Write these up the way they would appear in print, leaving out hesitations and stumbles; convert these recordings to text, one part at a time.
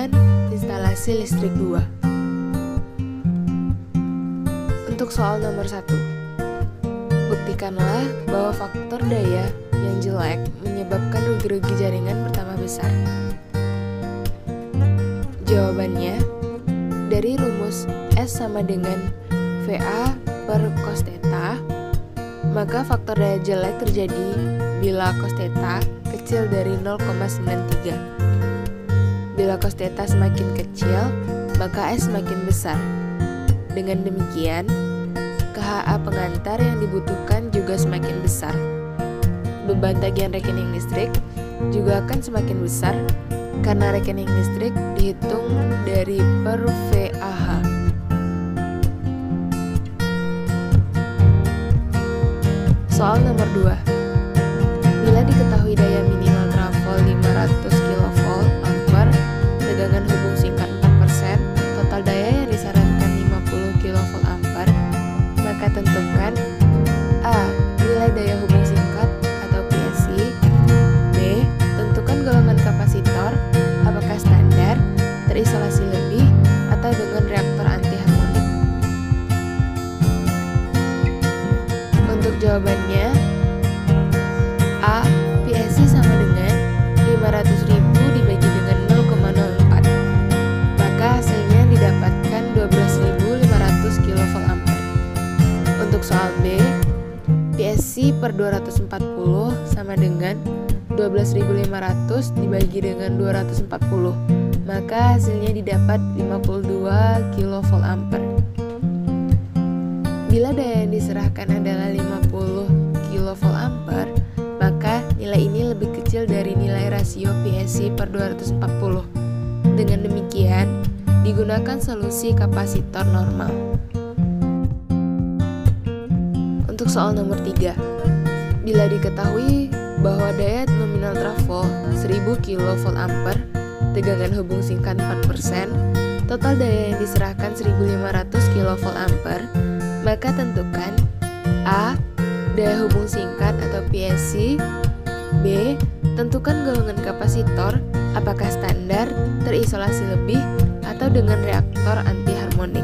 dan instalasi listrik 2. Untuk soal nomor 1, buktikanlah bahwa faktor daya yang jelek menyebabkan rugi-rugi jaringan bertambah besar. Jawabannya, dari rumus S sama dengan VA per cos theta, maka faktor daya jelek terjadi bila cos theta kecil dari 0,93. Bila cos theta semakin kecil, maka S semakin besar. Dengan demikian, KHA pengantar yang dibutuhkan juga semakin besar. Beban tagihan rekening listrik juga akan semakin besar karena rekening listrik dihitung dari per VAH. Soal nomor 2. Bila diketahui daya minimal trafo 500 kV ampere, tegangan hubung singkat 4%, total daya yang disarankan 50 kV ampere, maka tentukan A. Nilai daya hubung singkat atau PSI. B. Tentukan golongan kapasitor, apakah standar, terisolasi lebih, atau dengan reaktor anti harmonik. Untuk jawabannya, A. PSI sama dengan 500.000 dibagi dengan 0,04, maka hasilnya didapatkan 12.500 kV ampere. Untuk soal B, PSI per 240 sama dengan 12.500 dibagi dengan 240, maka hasilnya didapat 52 kV ampere. Bila daya yang diserahkan adalah 50 kV ampere, maka nilai ini lebih kecil dari nilai rasio PSI per 240. Dengan demikian, digunakan solusi kapasitor normal. Untuk soal nomor 3, bila diketahui bahwa daya nominal trafo 1000 kV ampere, tegangan hubung singkat 4%, total daya yang diserahkan 1500 kV ampere, maka tentukan A. Daya hubung singkat atau PSI. B. Tentukan golongan kapasitor, apakah standar, terisolasi lebih, atau dengan reaktor anti harmonik.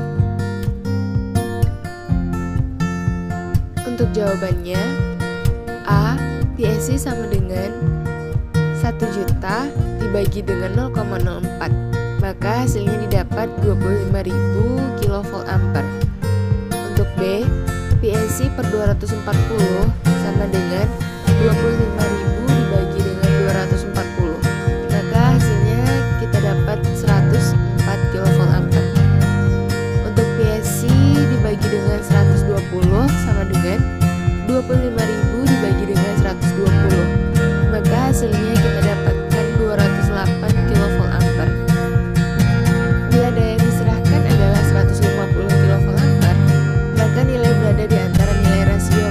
Untuk jawabannya, A. PSI sama dengan 1 juta dibagi dengan 0,04, maka hasilnya didapat 25.000 kV ampere. Untuk B, PSI per 240 sama dengan 25.000 dibagi dengan 240, maka hasilnya kita dapat 104 kV ampere. Untuk PSI dibagi dengan 120 sama dengan 25.000 dibagi dengan 120, maka hasilnya kita dapatkan 208 kV ampere. Bila daya yang diserahkan adalah 150 kV ampere, maka nilai berada di antara nilai rasio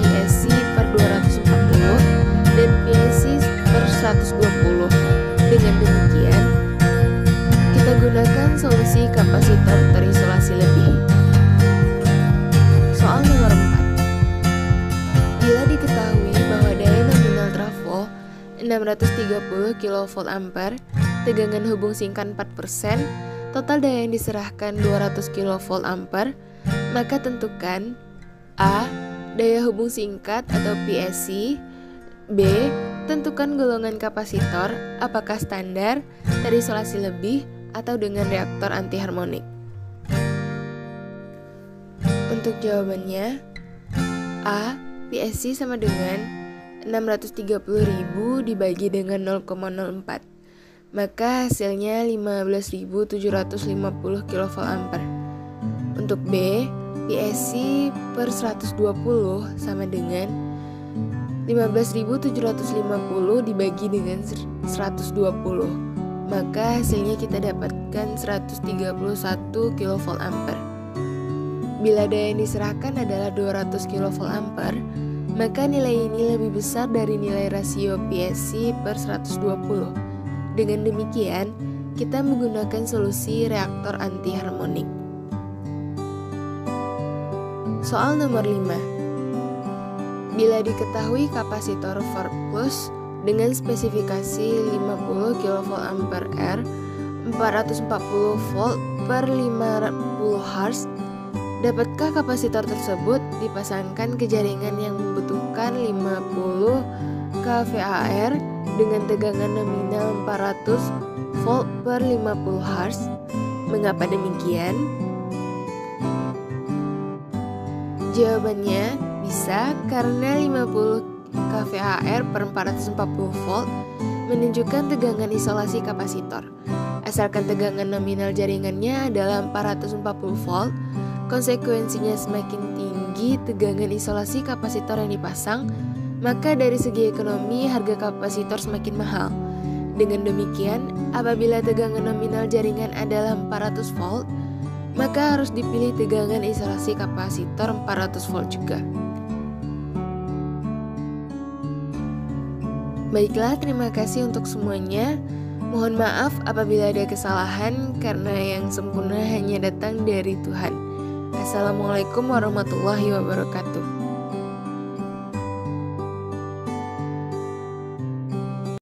PSI per 240 dan PSI per 120. Dengan demikian, kita gunakan solusi kapasitor terisolasi lebih. Soal nomor 4. Bila diketahui bahwa daya nominal trafo 630 kV ampere, tegangan hubung singkat 4%, total daya yang diserahkan 200 kV ampere, maka tentukan A. Daya hubung singkat atau PSI. B. Tentukan golongan kapasitor, apakah standar, terisolasi lebih, atau dengan reaktor anti harmonik. Untuk jawabannya, A. PSI sama dengan 630.000 dibagi dengan 0,04, maka hasilnya 15.750 kV ampere. Untuk B, PSI per 120 sama dengan 15.750 dibagi dengan 120, maka hasilnya kita dapatkan 131 kV ampere. Bila daya yang diserahkan adalah 200 kV ampere, maka nilai ini lebih besar dari nilai rasio PSI per 120. Dengan demikian, kita menggunakan solusi reaktor anti harmonik. Soal nomor 5. Bila diketahui kapasitor 4 plus dengan spesifikasi 50 kV ampere, 440 volt per 50 Hz. Dapatkah kapasitor tersebut dipasangkan ke jaringan yang membutuhkan 50 kVAR dengan tegangan nominal 400 volt per 50 Hz? Mengapa demikian? Jawabannya bisa karena 50 kVAR per 440 volt menunjukkan tegangan isolasi kapasitor. Asalkan tegangan nominal jaringannya adalah 440 volt, konsekuensinya semakin tinggi tegangan isolasi kapasitor yang dipasang, maka dari segi ekonomi harga kapasitor semakin mahal. Dengan demikian, apabila tegangan nominal jaringan adalah 400 volt, maka harus dipilih tegangan isolasi kapasitor 400 volt juga. Baiklah, terima kasih untuk semuanya. Mohon maaf apabila ada kesalahan karena yang sempurna hanya datang dari Tuhan. Assalamualaikum warahmatullahi wabarakatuh.